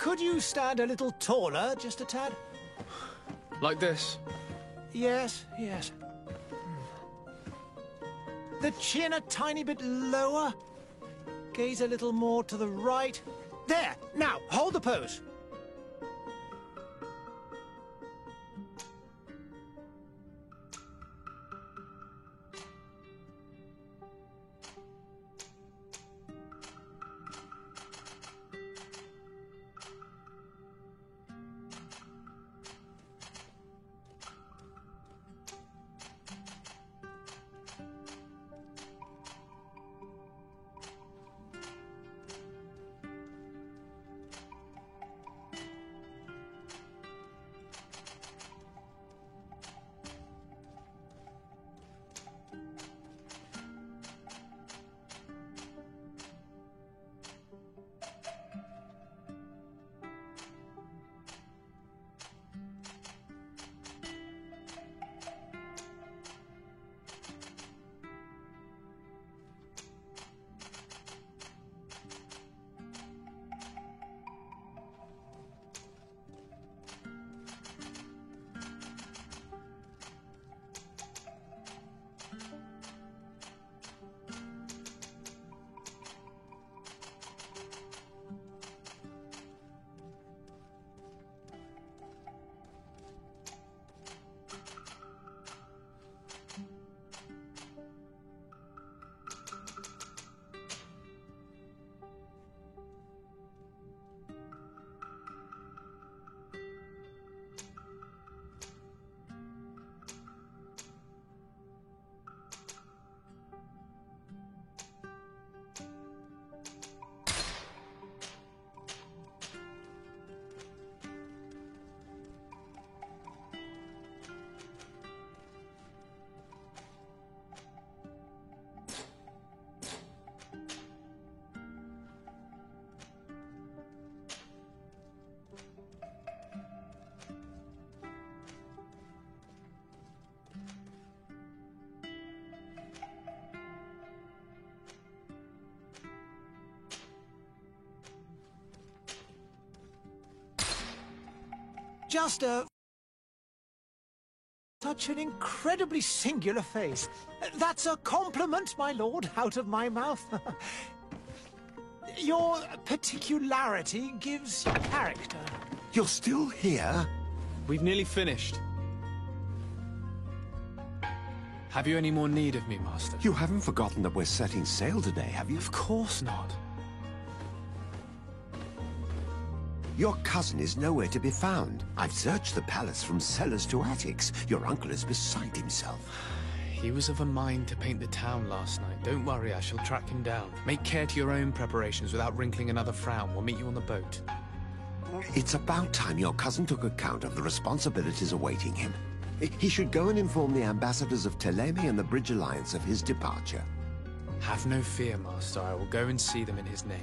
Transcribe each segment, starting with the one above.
Could you stand a little taller, just a tad? Like this? Yes, yes. The chin a tiny bit lower. Gaze a little more to the right. There! Now, hold the pose. Just such an incredibly singular face. That's a compliment, my lord, out of my mouth. Your particularity gives character. You're still here? We've nearly finished. Have you any more need of me, Master? You haven't forgotten that we're setting sail today, have you? Of course not. Your cousin is nowhere to be found. I've searched the palace from cellars to attics. Your uncle is beside himself. He was of a mind to paint the town last night. Don't worry, I shall track him down. Make care to your own preparations without wrinkling another frown. We'll meet you on the boat. It's about time your cousin took account of the responsibilities awaiting him. He should go and inform the ambassadors of Thélème and the Bridge Alliance of his departure. Have no fear, Master. I will go and see them in his name.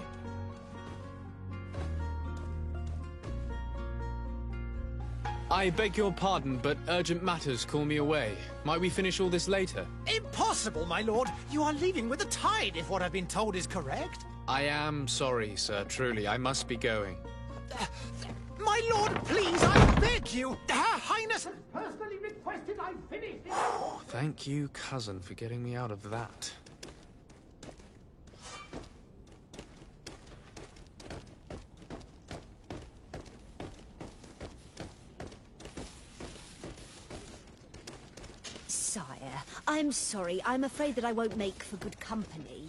I beg your pardon, but urgent matters call me away. Might we finish all this later? Impossible, my lord. You are leaving with the tide, if what I've been told is correct. I am sorry, sir. Truly, I must be going. My lord, please, I beg you. Her Highness has personally requested I finish this. Thank you, cousin, for getting me out of that. Sire, I'm sorry. I'm afraid that I won't make for good company.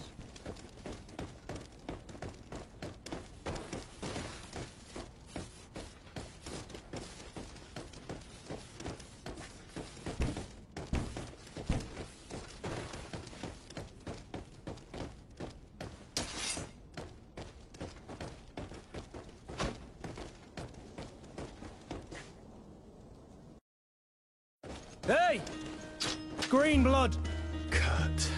Hey! Green blood! Kurt.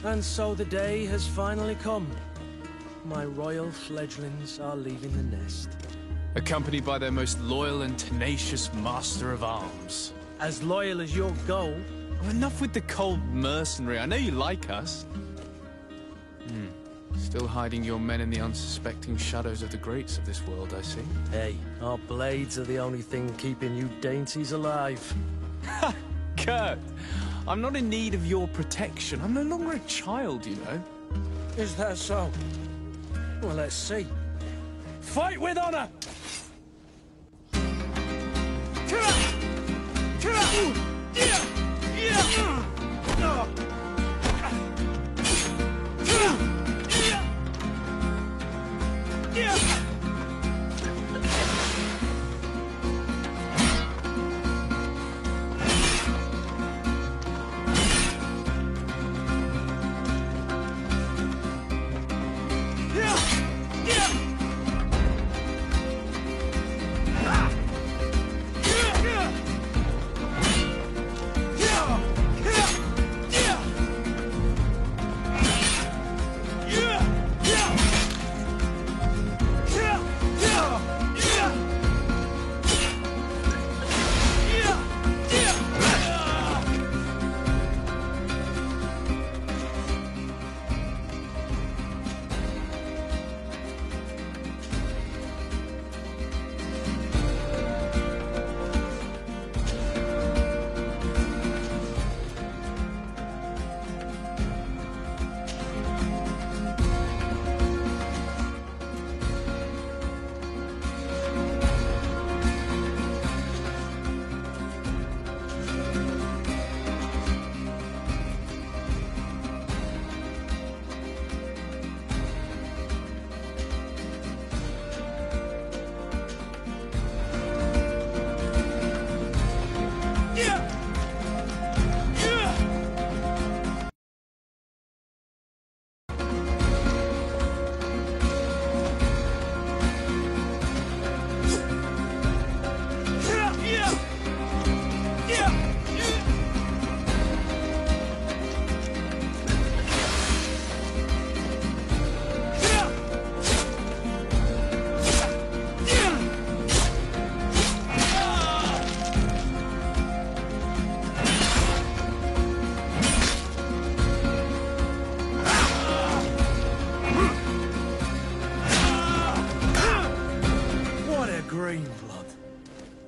And so the day has finally come. My royal fledglings are leaving the nest. Accompanied by their most loyal and tenacious master of arms. As loyal as your gold. Well, enough with the cold mercenary. I know you like us. Still hiding your men in the unsuspecting shadows of the greats of this world, I see. Hey, our blades are the only thing keeping you dainties alive. Ha! Kurt! I'm not in need of your protection. I'm no longer a child, you know. Is that so? Well, let's see. Fight with honor!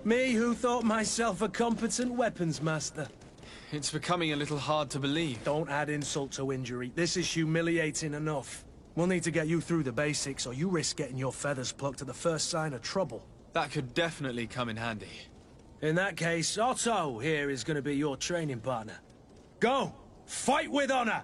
Me who thought myself a competent weapons master. It's becoming a little hard to believe. Don't add insult to injury. This is humiliating enough. We'll need to get you through the basics, or you risk getting your feathers plucked at the first sign of trouble. That could definitely come in handy. In that case, Otto here is going to be your training partner. Go! Fight with honor!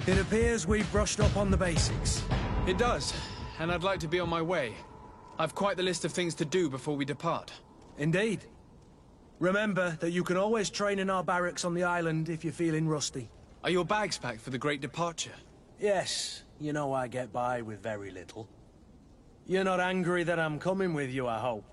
It appears we've brushed up on the basics. It does, and I'd like to be on my way. I've quite the list of things to do before we depart. Indeed. Remember that you can always train in our barracks on the island if you're feeling rusty. Are your bags packed for the great departure? Yes, you know I get by with very little. You're not angry that I'm coming with you, I hope.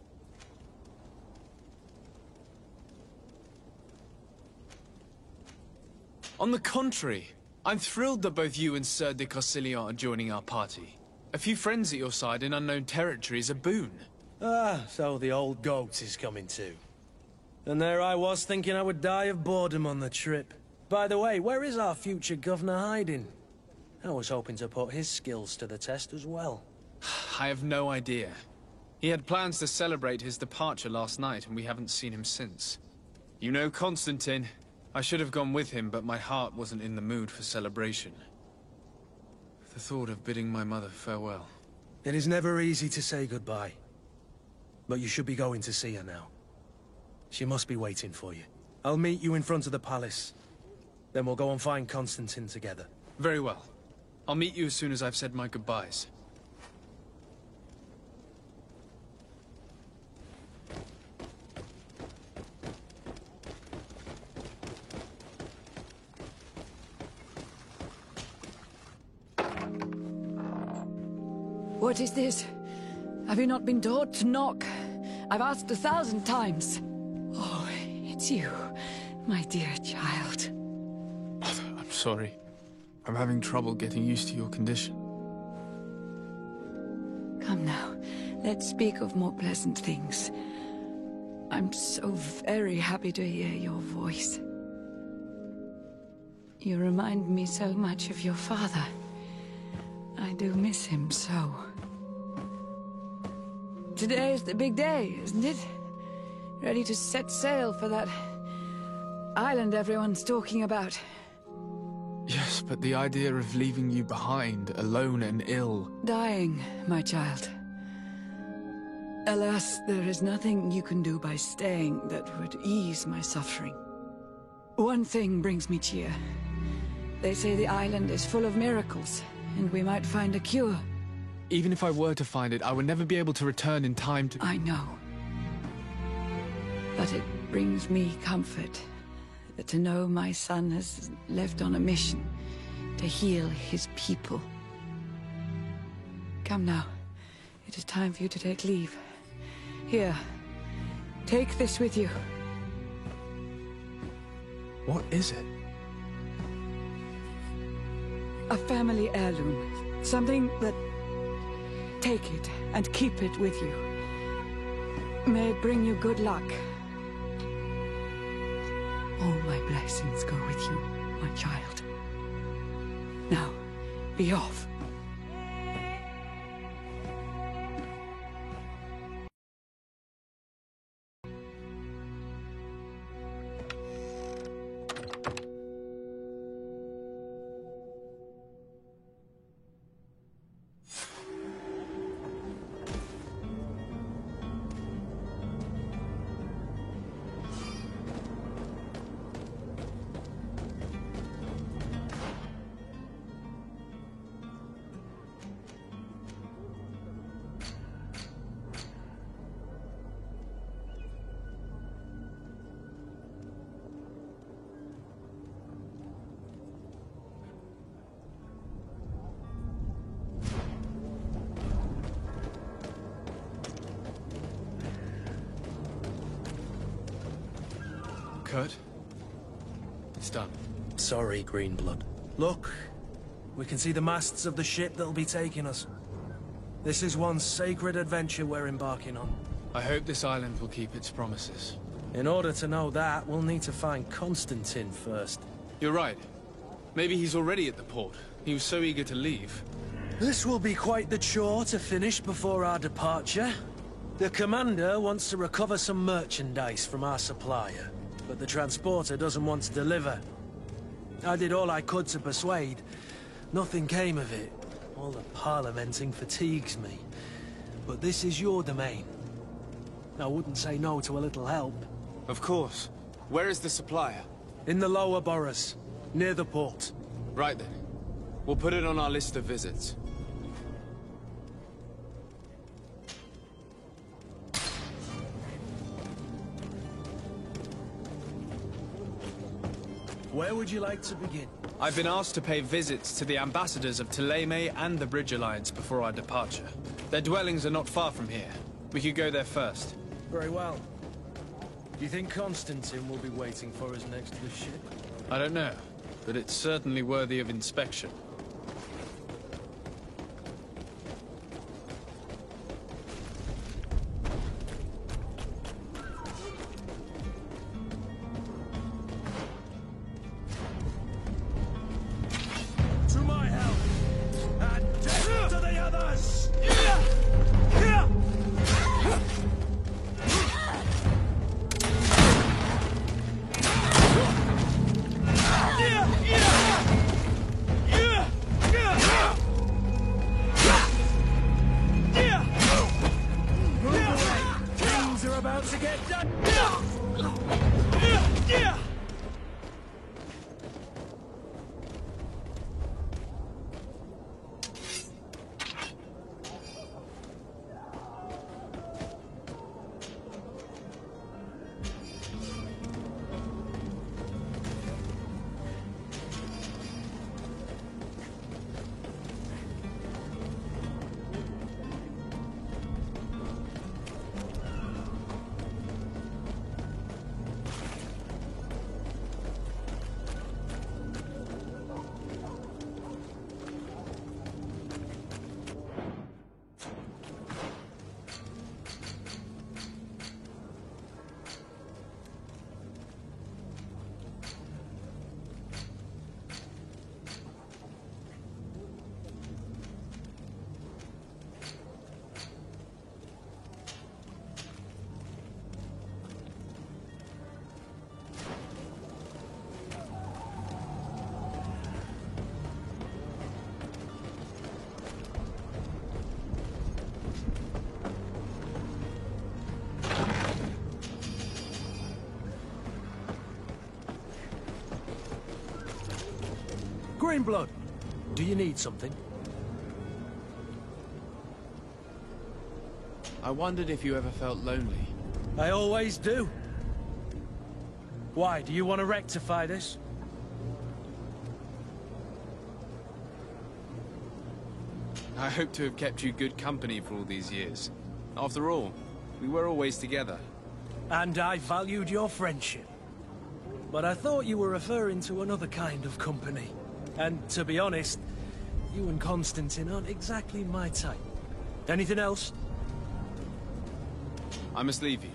On the contrary, I'm thrilled that both you and Sir de Corsillon are joining our party. A few friends at your side in unknown territory is a boon. Ah, so the old goat is coming too. And there I was thinking I would die of boredom on the trip. By the way, where is our future governor hiding? I was hoping to put his skills to the test as well. I have no idea. He had plans to celebrate his departure last night, and we haven't seen him since. You know Constantine. I should have gone with him, but my heart wasn't in the mood for celebration. The thought of bidding my mother farewell. It is never easy to say goodbye. But you should be going to see her now. She must be waiting for you. I'll meet you in front of the palace. Then we'll go and find Constantine together. Very well. I'll meet you as soon as I've said my goodbyes. What is this? Have you not been taught to knock? I've asked 1,000 times. Oh, it's you, my dear child. I'm sorry. I'm having trouble getting used to your condition. Come now, let's speak of more pleasant things. I'm so very happy to hear your voice. You remind me so much of your father. I do miss him so. Today is the big day, isn't it? Ready to set sail for that island everyone's talking about. Yes, but the idea of leaving you behind, alone and ill... Dying, my child. Alas, there is nothing you can do by staying that would ease my suffering. One thing brings me cheer. They say the island is full of miracles, and we might find a cure. Even if I were to find it, I would never be able to return in time to... I know. But it brings me comfort to know my son has left on a mission to heal his people. Come now. It is time for you to take leave. Here, take this with you. What is it? A family heirloom. Something that... Take it and keep it with you. May it bring you good luck. All my blessings go with you, my child. Now, be off. Kurt? It's done. Sorry, Greenblood. Look, we can see the masts of the ship that'll be taking us. This is one sacred adventure we're embarking on. I hope this island will keep its promises. In order to know that, we'll need to find Constantine first. You're right. Maybe he's already at the port. He was so eager to leave. This will be quite the chore to finish before our departure. The commander wants to recover some merchandise from our supplier, but the transporter doesn't want to deliver. I did all I could to persuade. Nothing came of it. All the parliamenting fatigues me. But this is your domain. I wouldn't say no to a little help. Of course. Where is the supplier? In the lower boroughs, near the port. Right then. We'll put it on our list of visits. Where would you like to begin? I've been asked to pay visits to the ambassadors of Thélème and the Bridge Alliance before our departure. Their dwellings are not far from here. We could go there first. Very well. Do you think Constantine will be waiting for us next to the ship? I don't know, but it's certainly worthy of inspection. To my help! And death to the others! Things are about to get done! Greenblood, do you need something? I wondered if you ever felt lonely. I always do. Why, do you want to rectify this? I hope to have kept you good company for all these years. After all, we were always together. And I valued your friendship. But I thought you were referring to another kind of company. And to be honest, you and Constantine aren't exactly my type. Anything else? I must leave you.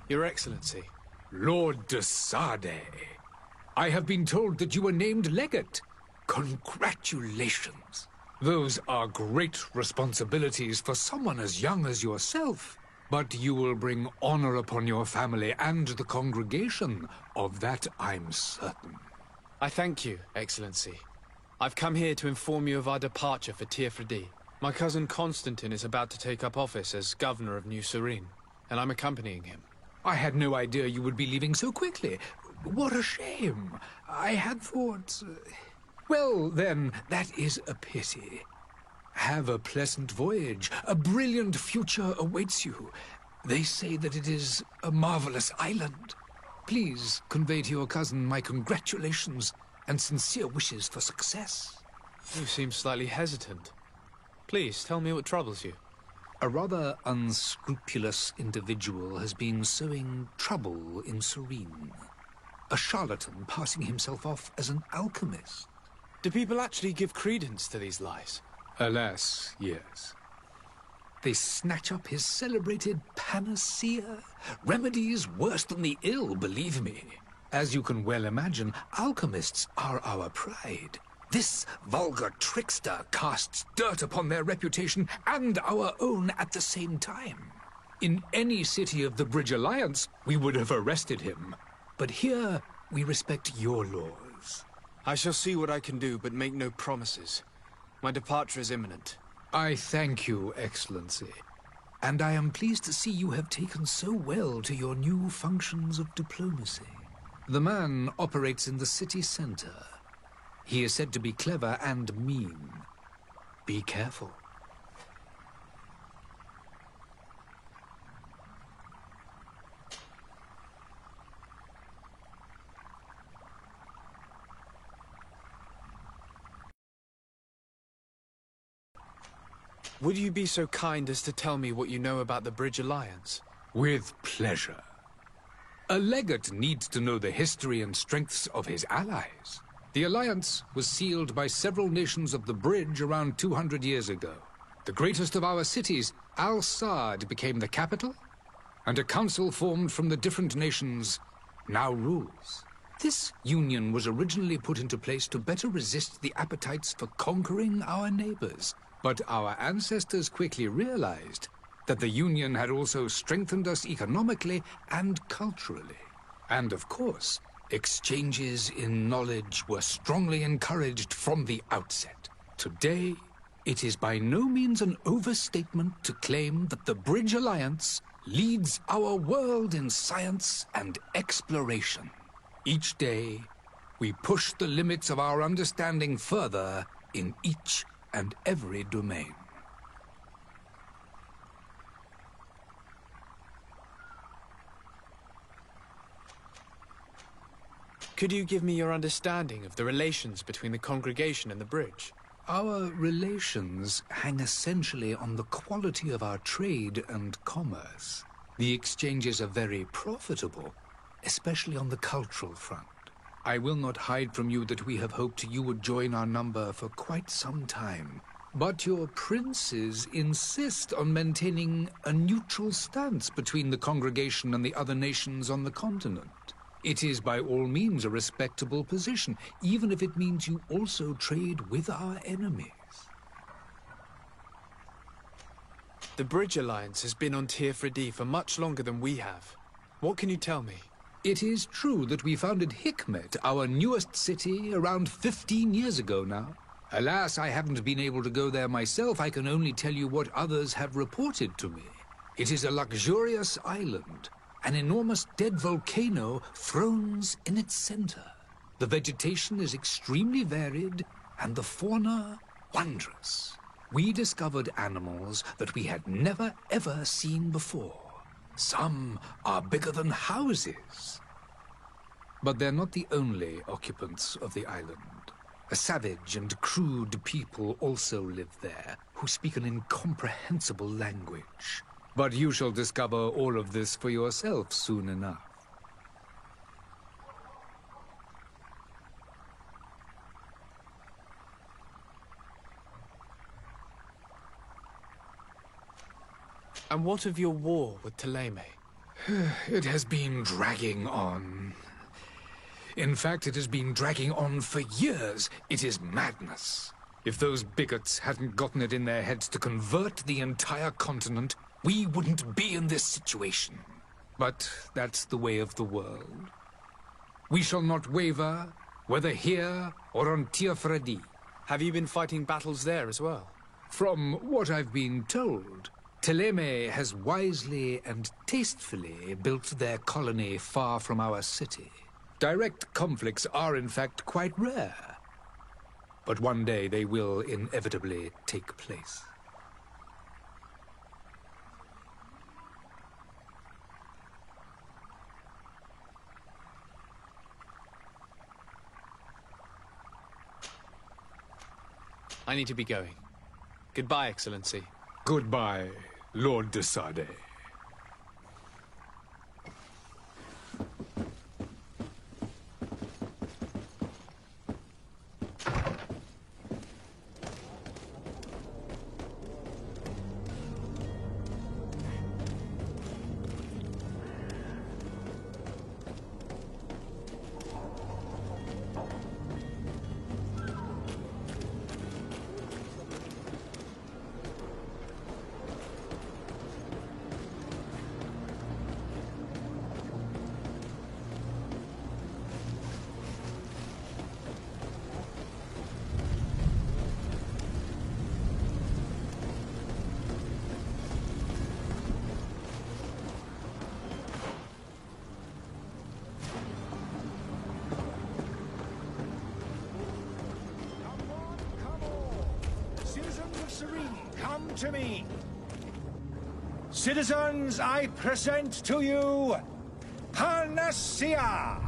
Your Excellency. Lord de Sade, I have been told that you were named Legate. Congratulations. Those are great responsibilities for someone as young as yourself. But you will bring honor upon your family and the congregation. Of that I'm certain. I thank you, Excellency. I've come here to inform you of our departure for Teerfredi. My cousin Constantine is about to take up office as governor of New Serene, and I'm accompanying him. I had no idea you would be leaving so quickly. What a shame. I had thought... Well, then, that is a pity. Have a pleasant voyage. A brilliant future awaits you. They say that it is a marvelous island. Please convey to your cousin my congratulations and sincere wishes for success. You seem slightly hesitant. Please, tell me what troubles you. A rather unscrupulous individual has been sowing trouble in Serene. A charlatan passing himself off as an alchemist. Do people actually give credence to these lies? Alas, yes. They snatch up his celebrated panacea. Remedies worse than the ill, believe me. As you can well imagine, alchemists are our pride. This vulgar trickster casts dirt upon their reputation and our own at the same time. In any city of the Bridge Alliance, we would have arrested him. But here, we respect your laws. I shall see what I can do, but make no promises. My departure is imminent. I thank you, Excellency. And I am pleased to see you have taken so well to your new functions of diplomacy. The man operates in the city center. He is said to be clever and mean. Be careful. Would you be so kind as to tell me what you know about the Bridge Alliance? With pleasure. A legate needs to know the history and strengths of his allies. The alliance was sealed by several nations of the Bridge around 200 years ago. The greatest of our cities, Al-Saad, became the capital, and a council formed from the different nations now rules. This union was originally put into place to better resist the appetites for conquering our neighbors. But our ancestors quickly realized that the Union had also strengthened us economically and culturally. And of course, exchanges in knowledge were strongly encouraged from the outset. Today, it is by no means an overstatement to claim that the Bridge Alliance leads our world in science and exploration. Each day, we push the limits of our understanding further in each and every domain. Could you give me your understanding of the relations between the congregation and the Bridge? Our relations hang essentially on the quality of our trade and commerce. The exchanges are very profitable, especially on the cultural front. I will not hide from you that we have hoped you would join our number for quite some time. But your princes insist on maintaining a neutral stance between the congregation and the other nations on the continent. It is by all means a respectable position, even if it means you also trade with our enemies. The Bridge Alliance has been on Teofredi for much longer than we have. What can you tell me? It is true that we founded Hikmet, our newest city, around 15 years ago now. Alas, I haven't been able to go there myself. I can only tell you what others have reported to me. It is a luxurious island. An enormous dead volcano thrones in its center. The vegetation is extremely varied, and the fauna wondrous. We discovered animals that we had never ever seen before. Some are bigger than houses. But they're not the only occupants of the island. A savage and crude people also live there, who speak an incomprehensible language. But you shall discover all of this for yourself soon enough. And what of your war with Thélème? It has been dragging on. In fact, it has been dragging on for years. It is madness. If those bigots hadn't gotten it in their heads to convert the entire continent, we wouldn't be in this situation. But that's the way of the world. We shall not waver, whether here or on Teofredi. Have you been fighting battles there as well? From what I've been told, Thélème has wisely and tastefully built their colony far from our city. Direct conflicts are in fact quite rare. But one day they will inevitably take place. I need to be going. Goodbye, Excellency. Goodbye, Lord de Sade. to me! Citizens, I present to you Panacea,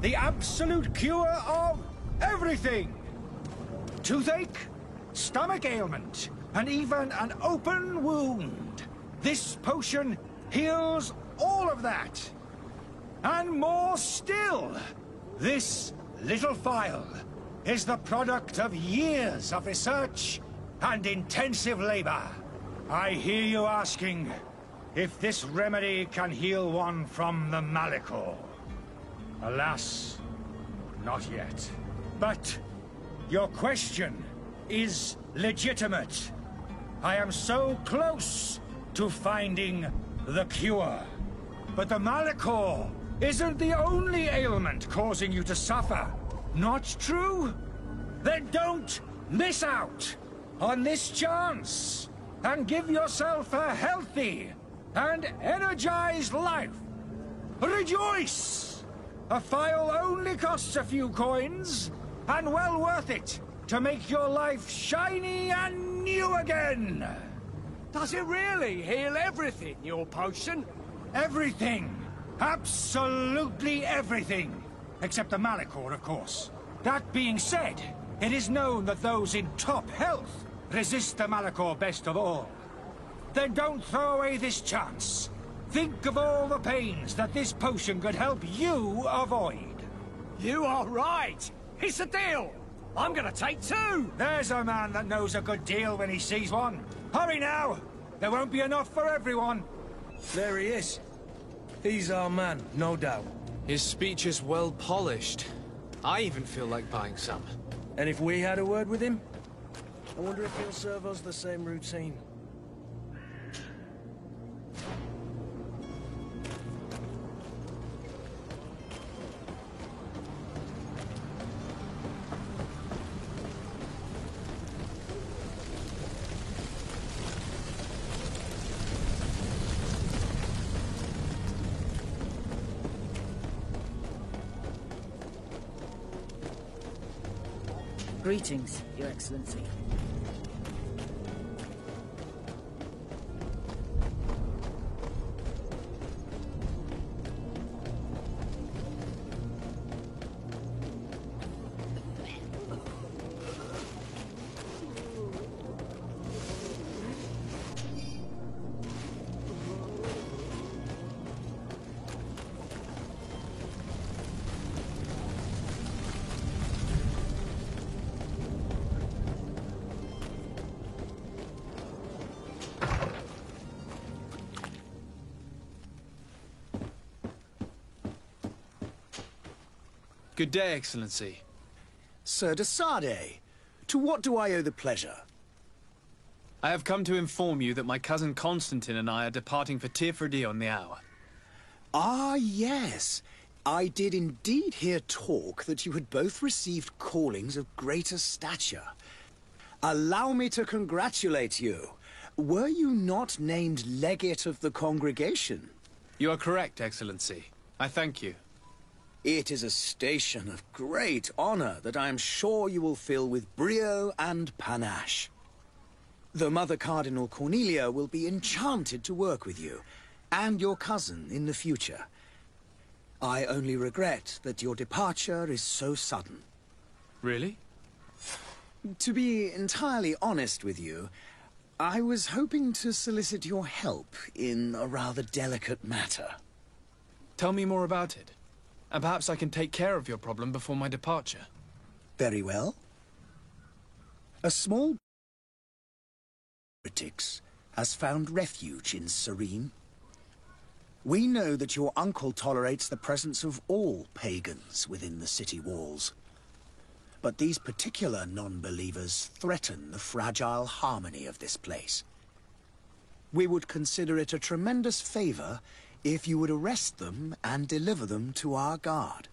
the absolute cure of everything. Toothache, stomach ailment, and even an open wound. This potion heals all of that. And more still, this little phial is the product of years of research and intensive labor. I hear you asking if this remedy can heal one from the Malachor. Alas, not yet. But your question is legitimate. I am so close to finding the cure. But the Malachor isn't the only ailment causing you to suffer. Not true? Then don't miss out on this chance and give yourself a healthy and energized life. Rejoice! A phial only costs a few coins, and well worth it to make your life shiny and new again. Does it really heal everything, your potion? Everything. Absolutely everything. Except the Malachor, of course. That being said, it is known that those in top health resist the Malachor best of all. Then don't throw away this chance. Think of all the pains that this potion could help you avoid. You are right. It's a deal. I'm gonna take 2. There's a man that knows a good deal when he sees one. Hurry now. There won't be enough for everyone. There he is. He's our man, no doubt. His speech is well polished. I even feel like buying some. And if we had a word with him, I wonder if he'll serve us the same routine. Greetings, Your Excellency. Good day, Excellency. Sir de Sardet, to what do I owe the pleasure? I have come to inform you that my cousin Constantine and I are departing for Teerfredi on the hour. Ah, yes. I did indeed hear talk that you had both received callings of greater stature. Allow me to congratulate you. Were you not named legate of the congregation? You are correct, Excellency. I thank you. It is a station of great honor that I am sure you will fill with brio and panache. The Mother Cardinal Cornelia will be enchanted to work with you, and your cousin in the future. I only regret that your departure is so sudden. Really? To be entirely honest with you, I was hoping to solicit your help in a rather delicate matter. Tell me more about it. And perhaps I can take care of your problem before my departure. Very well. A small heretics has found refuge in Serene. We know that your uncle tolerates the presence of all pagans within the city walls. But these particular non-believers threaten the fragile harmony of this place. We would consider it a tremendous favor if you would arrest them and deliver them to our guard.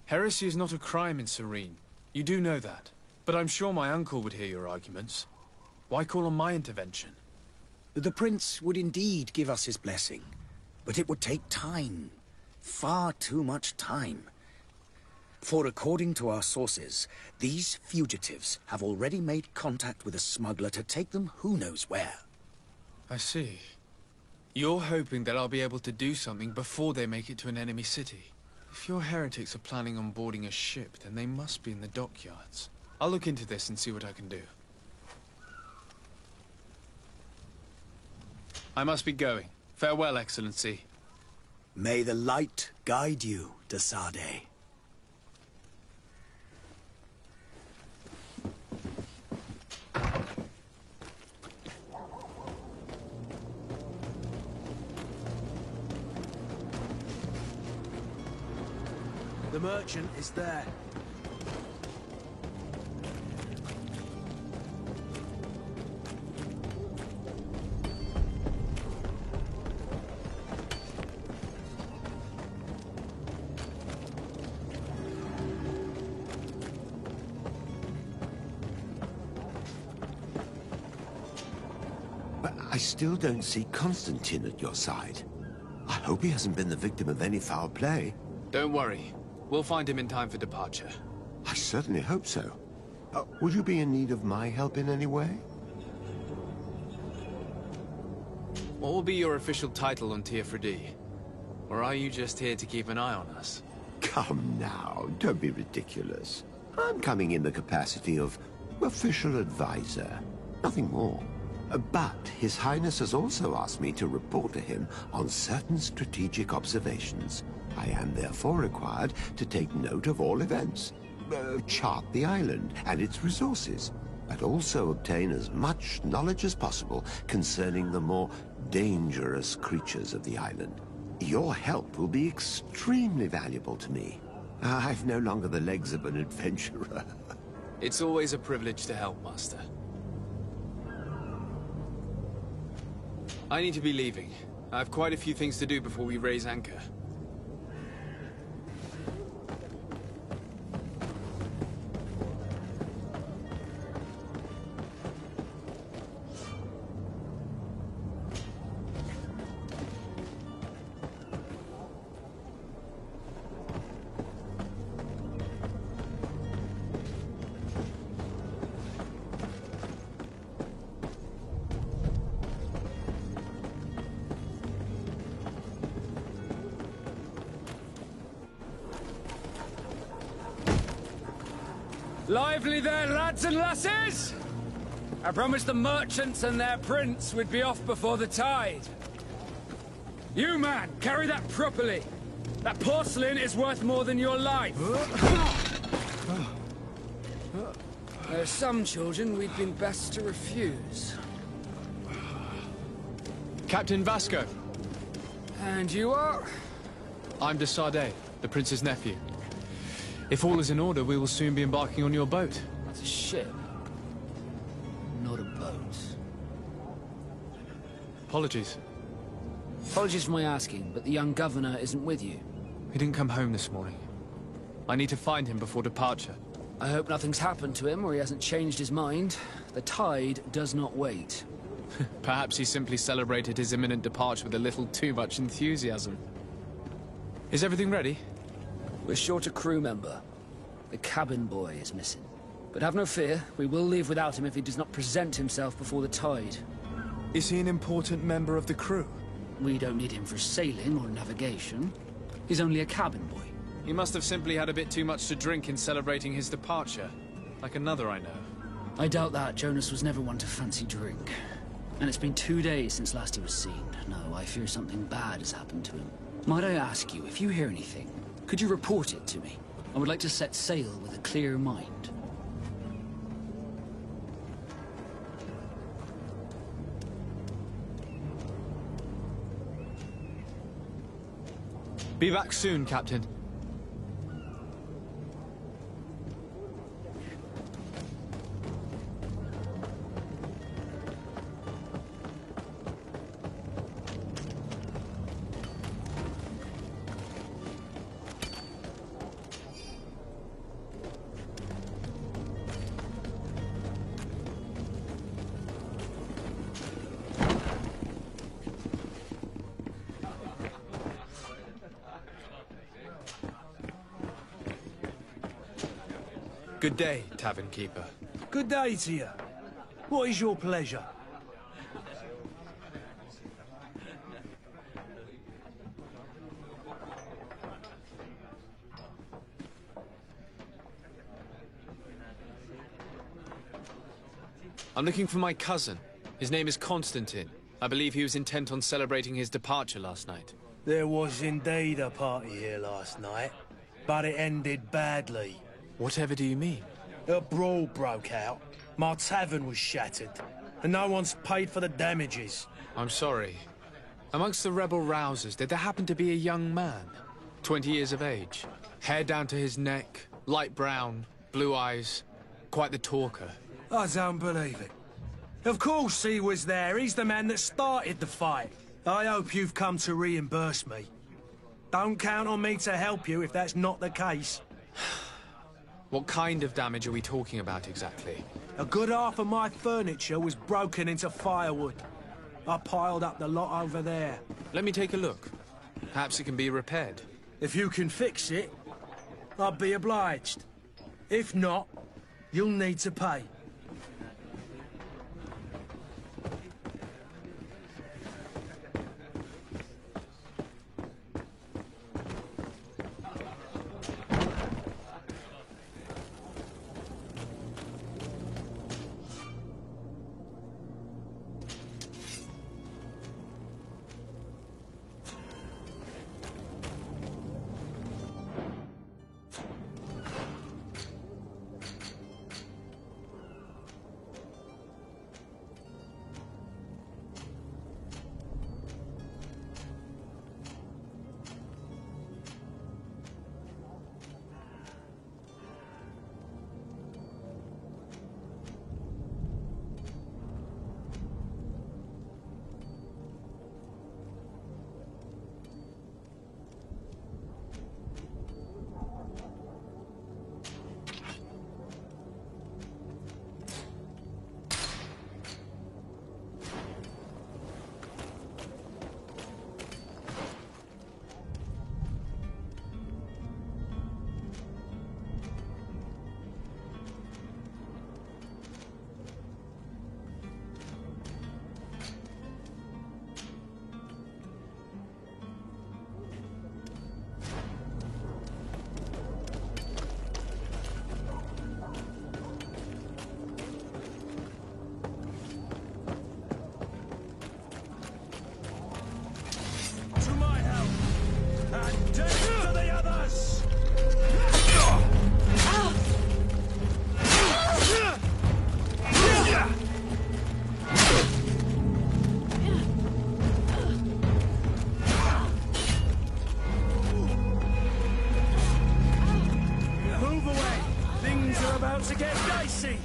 Heresy is not a crime in Serene. You do know that. But I'm sure my uncle would hear your arguments. Why call on my intervention? The Prince would indeed give us his blessing, but it would take time. Far too much time. For according to our sources, these fugitives have already made contact with a smuggler to take them who knows where. I see. You're hoping that I'll be able to do something before they make it to an enemy city. If your heretics are planning on boarding a ship, then they must be in the dockyards. I'll look into this and see what I can do. I must be going. Farewell, Excellency. May the light guide you, de Sardet. The merchant is there. But I still don't see Constantine at your side. I hope he hasn't been the victim of any foul play. Don't worry. We'll find him in time for departure. I certainly hope so. Would you be in need of my help in any way? What will be your official title on Teofredi? Or are you just here to keep an eye on us? Come now, don't be ridiculous. I'm coming in the capacity of official advisor, nothing more. But His Highness has also asked me to report to him on certain strategic observations. I am therefore required to take note of all events, chart the island and its resources, but also obtain as much knowledge as possible concerning the more dangerous creatures of the island. Your help will be extremely valuable to me. I've no longer the legs of an adventurer. It's always a privilege to help, Master. I need to be leaving. I have quite a few things to do before we raise anchor. Lively there, lads and lasses! I promised the merchants and their prince we'd be off before the tide. You, man, carry that properly. That porcelain is worth more than your life. There are some children we'd been best to refuse. Captain Vasco. And you are? I'm de Sardet, the prince's nephew. If all is in order, we will soon be embarking on your boat. That's a ship, not a boat. Apologies. Apologies for my asking, but the young governor isn't with you. He didn't come home this morning. I need to find him before departure. I hope nothing's happened to him or he hasn't changed his mind. The tide does not wait. Perhaps he simply celebrated his imminent departure with a little too much enthusiasm. Is everything ready? We're short a crew member. The cabin boy is missing. But have no fear, we will leave without him if he does not present himself before the tide. Is he an important member of the crew? We don't need him for sailing or navigation. He's only a cabin boy. He must have simply had a bit too much to drink in celebrating his departure. Like another I know. I doubt that. Jonas was never one to fancy drink. And it's been 2 days since last he was seen. No, I fear something bad has happened to him. Might I ask you, if you hear anything, could you report it to me? I would like to set sail with a clear mind. Be back soon, Captain. Good day, tavern keeper. Good day to you. What is your pleasure? I'm looking for my cousin. His name is Constantine. I believe he was intent on celebrating his departure last night. There was indeed a party here last night, but it ended badly. Whatever do you mean? A brawl broke out. My tavern was shattered, and no one's paid for the damages. I'm sorry. Amongst the rebel rousers, did there happen to be a young man? 20 years of age. Hair down to his neck, light brown, blue eyes. Quite the talker. I don't believe it. Of course he was there. He's the man that started the fight. I hope you've come to reimburse me. Don't count on me to help you if that's not the case. What kind of damage are we talking about exactly? A good half of my furniture was broken into firewood. I piled up the lot over there. Let me take a look. Perhaps it can be repaired. If you can fix it, I'd be obliged. If not, you'll need to pay. To get dicey.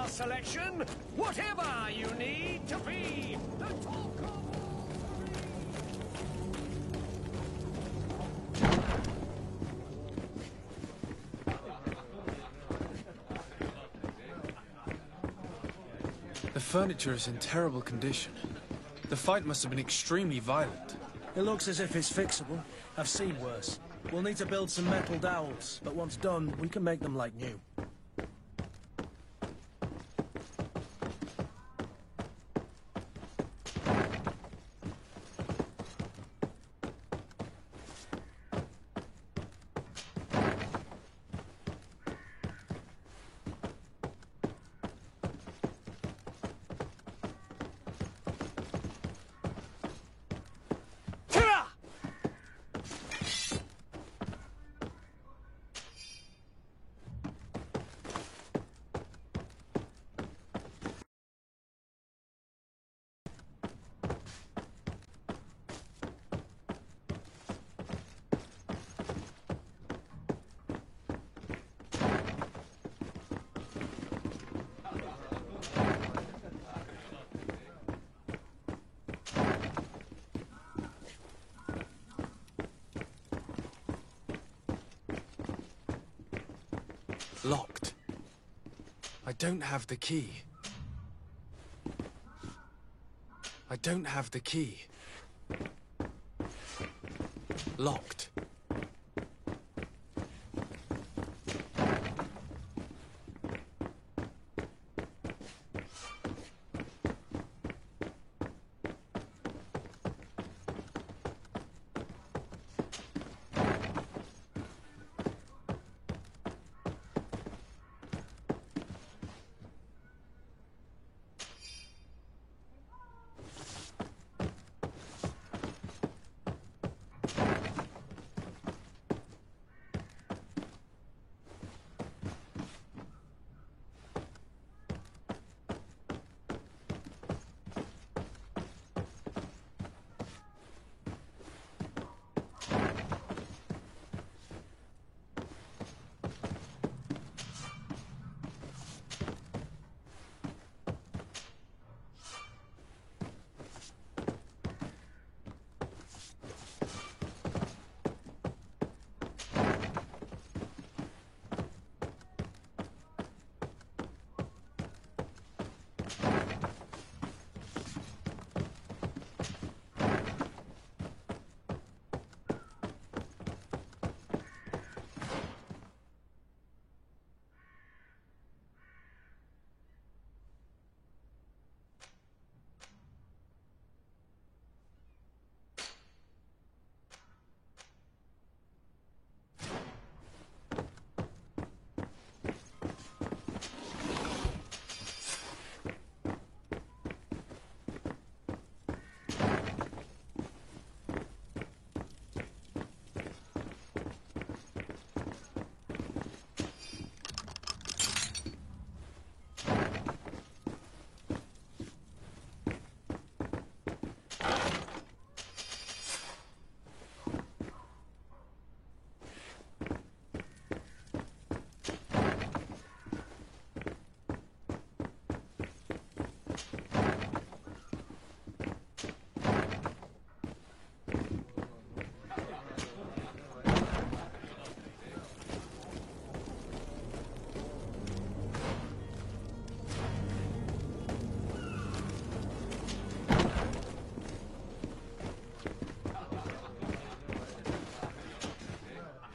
Selection, whatever you need to be the talk of... The furniture is in terrible condition. The fight must have been extremely violent. It looks as if it's fixable. I've seen worse. We'll need to build some metal dowels, but once done, we can make them like new. don't have the key. I don't have the key. Locked.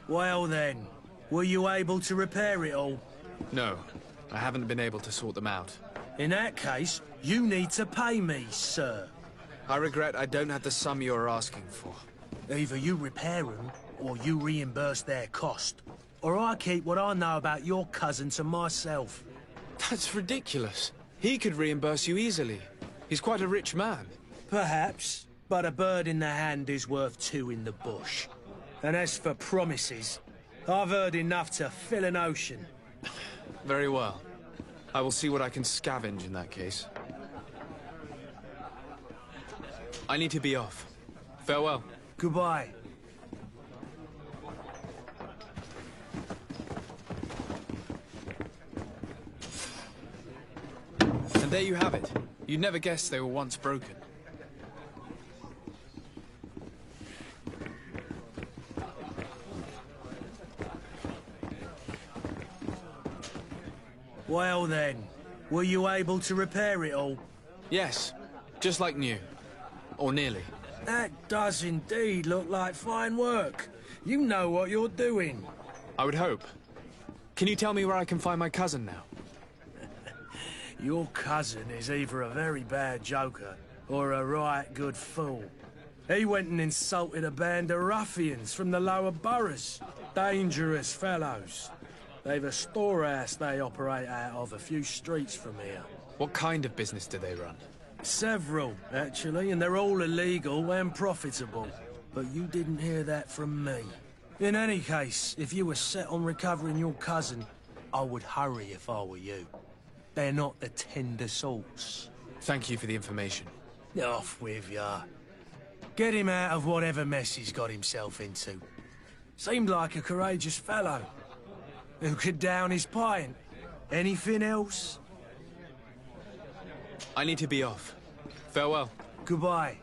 Well then, were you able to repair it all? No, I haven't been able to sort them out. In that case, you need to pay me, sir. I regret I don't have the sum you are asking for. Either you repair them, or you reimburse their cost. Or I keep what I know about your cousin to myself. That's ridiculous. He could reimburse you easily. He's quite a rich man. Perhaps, but a bird in the hand is worth two in the bush. And as for promises, I've heard enough to fill an ocean. Very well. I will see what I can scavenge in that case. I need to be off. Farewell. Goodbye. And there you have it. You'd never guess they were once broken. Well then, were you able to repair it all? Yes, just like new. Or nearly. That does indeed look like fine work. You know what you're doing. I would hope. Can you tell me where I can find my cousin now? Your cousin is either a very bad joker or a right good fool. He went and insulted a band of ruffians from the lower boroughs. Dangerous fellows. They've a storehouse they operate out of a few streets from here. What kind of business do they run? Several, actually, and they're all illegal and profitable. But you didn't hear that from me. In any case, if you were set on recovering your cousin, I would hurry if I were you. They're not the tender sorts. Thank you for the information. Off with ya. Get him out of whatever mess he's got himself into. Seemed like a courageous fellow. Who could down his pint. Anything else? I need to be off. Farewell. Goodbye.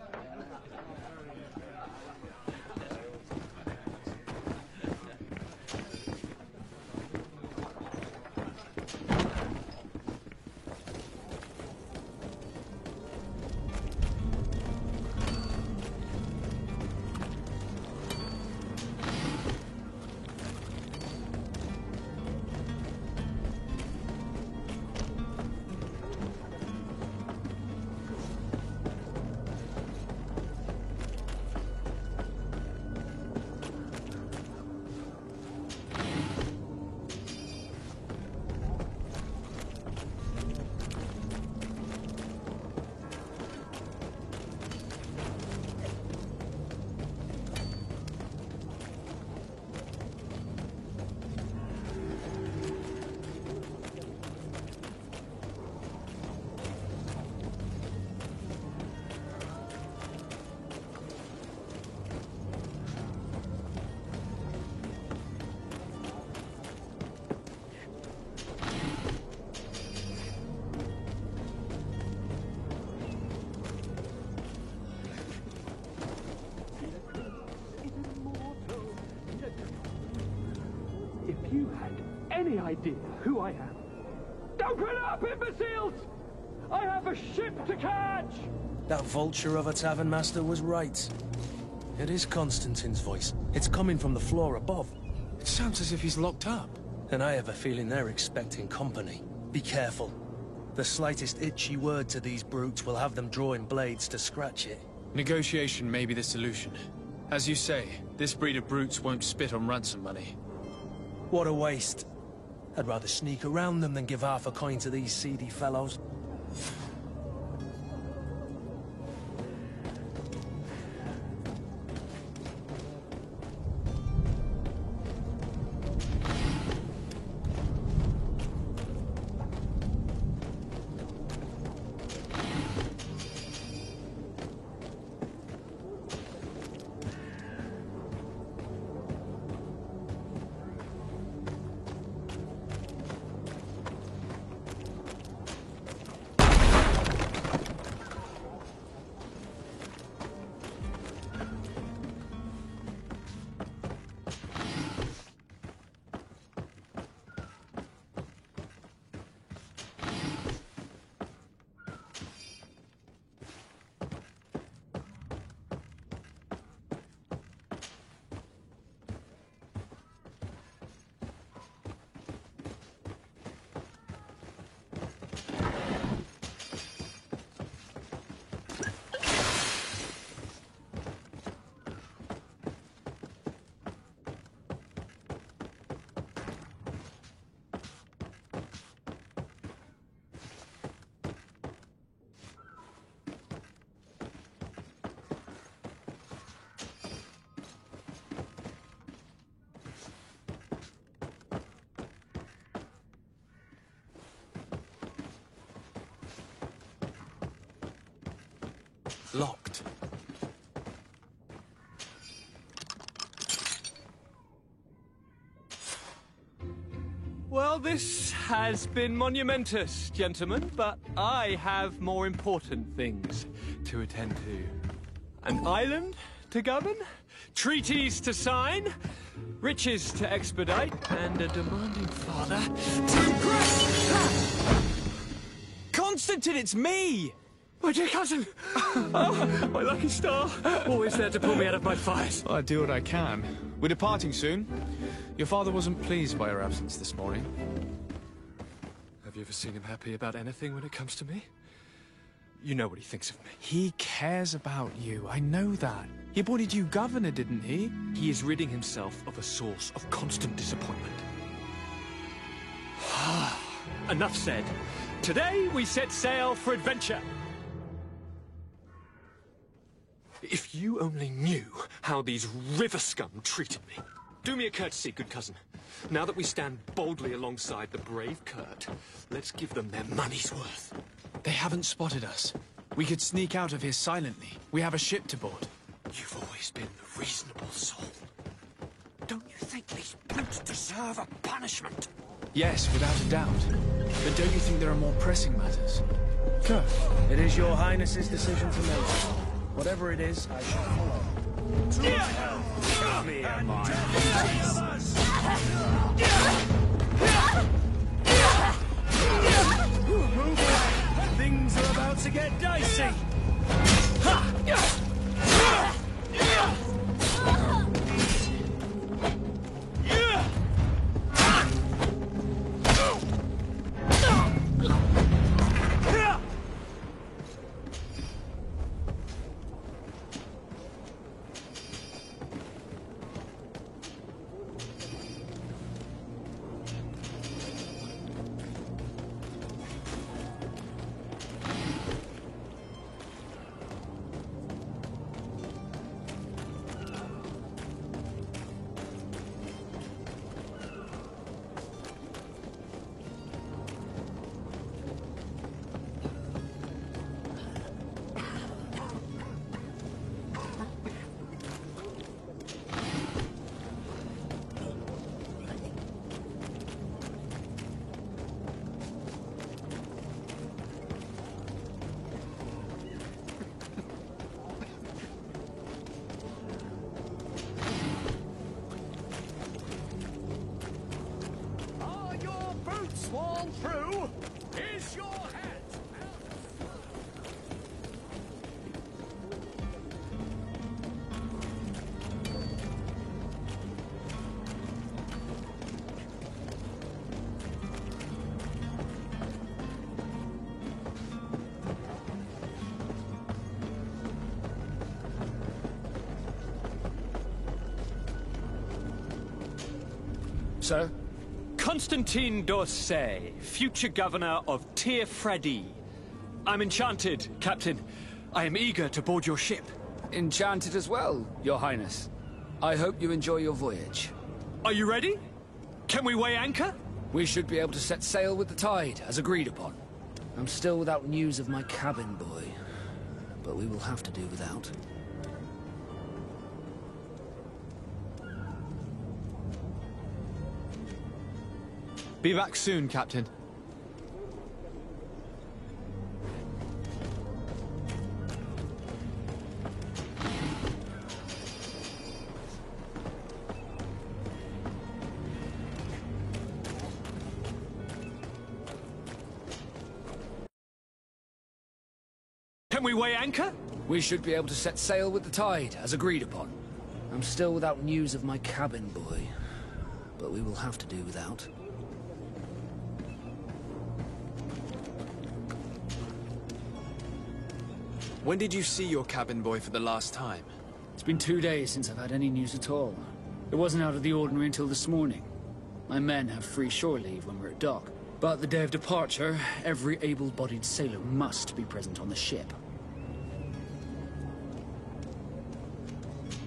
any idea who I am? Open up, imbeciles! I have a ship to catch! That vulture of a tavern master was right. It is Constantine's voice. It's coming from the floor above. It sounds as if he's locked up. And I have a feeling they're expecting company. Be careful. The slightest itchy word to these brutes will have them drawing blades to scratch it. Negotiation may be the solution. As you say, this breed of brutes won't spit on ransom money. What a waste. I'd rather sneak around them than give half a coin to these seedy fellows. Locked. Well, this has been monumentous, gentlemen, but I have more important things to attend to. An island to govern, treaties to sign, riches to expedite, and a demanding father to impress. Constantine, it's me! My dear cousin! Oh, my lucky star! Always there to pull me out of my fires. Well, I do what I can. We're departing soon. Your father wasn't pleased by your absence this morning. Have you ever seen him happy about anything when it comes to me? You know what he thinks of me. He cares about you, I know that. He appointed you governor, didn't he? He is ridding himself of a source of constant disappointment. Enough said. Today we set sail for adventure. If you only knew how these river scum treated me. Do me a courtesy, good cousin. Now that we stand boldly alongside the brave Kurt, let's give them their money's worth. They haven't spotted us. We could sneak out of here silently. We have a ship to board. You've always been the reasonable soul. Don't you think these brutes deserve a punishment? Yes, without a doubt. But don't you think there are more pressing matters? Kurt, it is your Highness's decision to make. Whatever it is, I shall follow. Come here, my Move away! Things are about to get dicey! on through is your head. Sir? Constantine d'Orsay, future governor of Tir Freddy. I'm enchanted, Captain. I am eager to board your ship. Enchanted as well, Your Highness. I hope you enjoy your voyage. Are you ready? Can we weigh anchor? We should be able to set sail with the tide, as agreed upon. I'm still without news of my cabin boy, but we will have to do without. Be back soon, Captain. Can we weigh anchor? We should be able to set sail with the tide, as agreed upon. I'm still without news of my cabin boy, but we will have to do without. When did you see your cabin boy for the last time? It's been 2 days since I've had any news at all. It wasn't out of the ordinary until this morning. My men have free shore leave when we're at dock. But the day of departure, every able-bodied sailor must be present on the ship.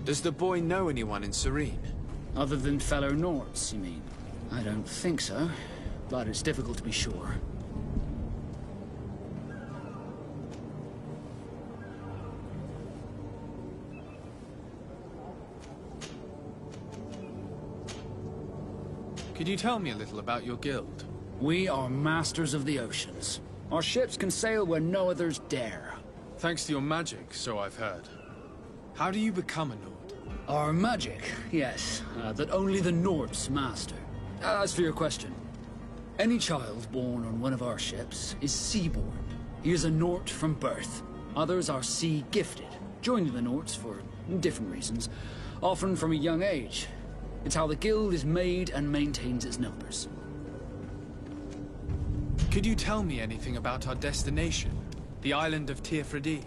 Does the boy know anyone in Serene? Other than fellow Nords, you mean? I don't think so, but it's difficult to be sure. Could you tell me a little about your guild? We are masters of the oceans. Our ships can sail where no others dare. Thanks to your magic, so I've heard. How do you become a Nord? Our magic, yes, that only the Nords master. As for your question, any child born on one of our ships is seaborn. He is a Nord from birth. Others are sea-gifted, joining the Nords for different reasons, often from a young age. It's how the guild is made and maintains its numbers. Could you tell me anything about our destination? The island of Tir Freddy?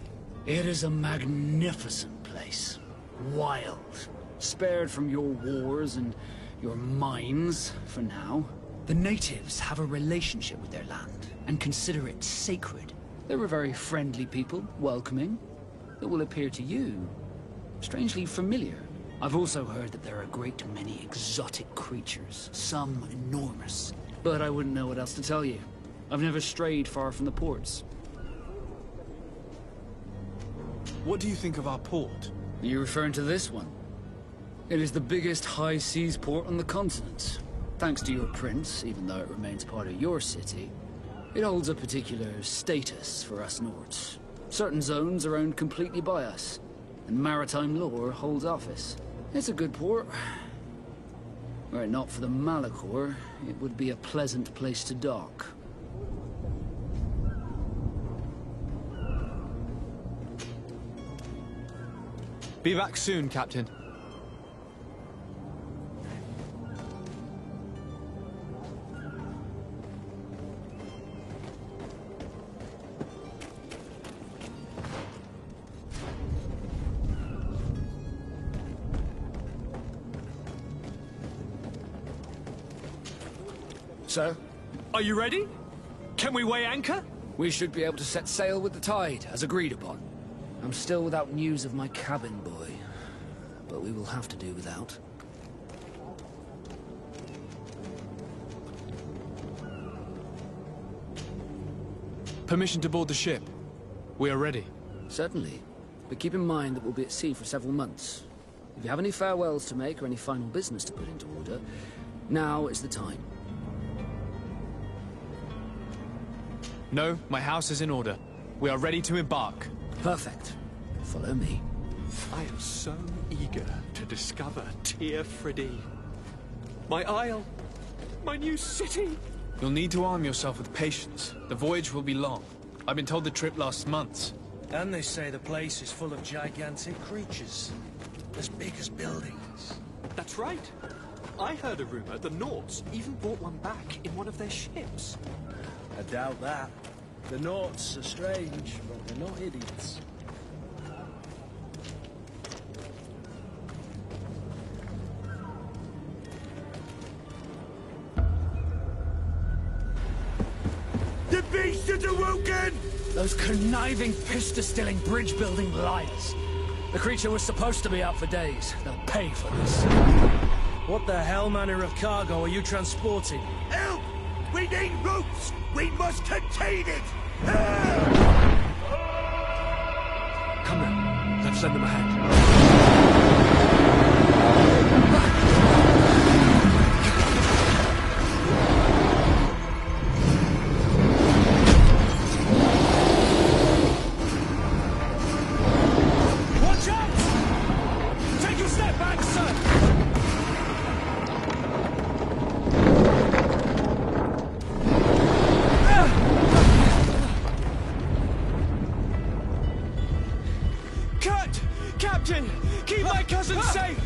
It is a magnificent place. Wild. Spared from your wars and your mines, for now. The natives have a relationship with their land, and consider it sacred. They're a very friendly people, welcoming. It will appear to you strangely familiar. I've also heard that there are a great many exotic creatures, some enormous. But I wouldn't know what else to tell you. I've never strayed far from the ports. What do you think of our port? Are you referring to this one? It is the biggest high seas port on the continent. Thanks to your prince, even though it remains part of your city, it holds a particular status for us Nords. Certain zones are owned completely by us, and maritime law holds office. It's a good port. Were it not for the Malachor, it would be a pleasant place to dock. Be back soon, Captain. Sir? Are you ready? Can we weigh anchor? We should be able to set sail with the tide, as agreed upon. I'm still without news of my cabin boy, but we will have to do without. Permission to board the ship. We are ready. Certainly, but keep in mind that we'll be at sea for several months. If you have any farewells to make or any final business to put into order, now is the time. No, my house is in order. We are ready to embark. Perfect. Follow me. I am so eager to discover Tir Freddy. My isle, my new city. You'll need to arm yourself with patience. The voyage will be long. I've been told the trip lasts months. And they say the place is full of gigantic creatures. As big as buildings. That's right. I heard a rumor the Nauts even brought one back in one of their ships. I doubt that. The Nauts are strange, but they're not idiots. The beast is awoken! Those conniving, pista-stilling, bridge-building liars. The creature was supposed to be out for days. They'll pay for this. What the hell manner of cargo are you transporting? Help! We need ropes! We must contain it! Come now, let's send them ahead. Captain! Keep my cousin safe!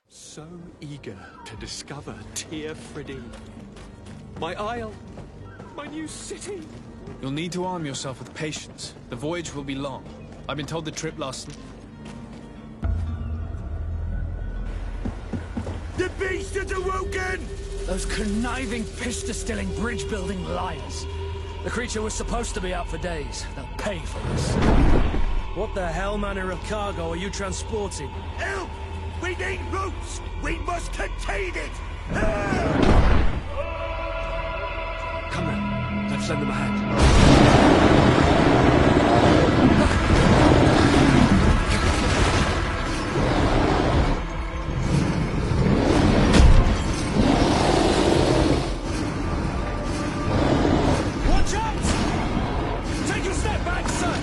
So eager to discover Teer Friddy. My isle, my new city. You'll need to arm yourself with patience. The voyage will be long. I've been told the trip lasts... The beast is awoken! Those conniving, pista-stilling, bridge-building liars. The creature was supposed to be out for days. They'll pay for this. What the hell manner of cargo are you transporting? Help! We need ropes! We must contain it! Come now, let's send them ahead. Watch out! Take a step back, sir!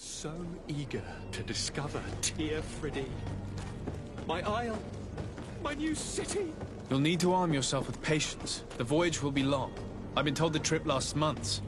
So eager to discover Teer Friddy. My isle, my new city. You'll need to arm yourself with patience. The voyage will be long. I've been told the trip lasts months.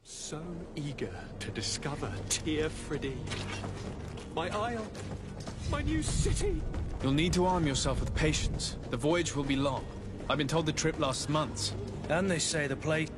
So eager to discover Teer Friddy. My isle, my new city. You'll need to arm yourself with patience. The voyage will be long. I've been told the trip lasts months. And they say the place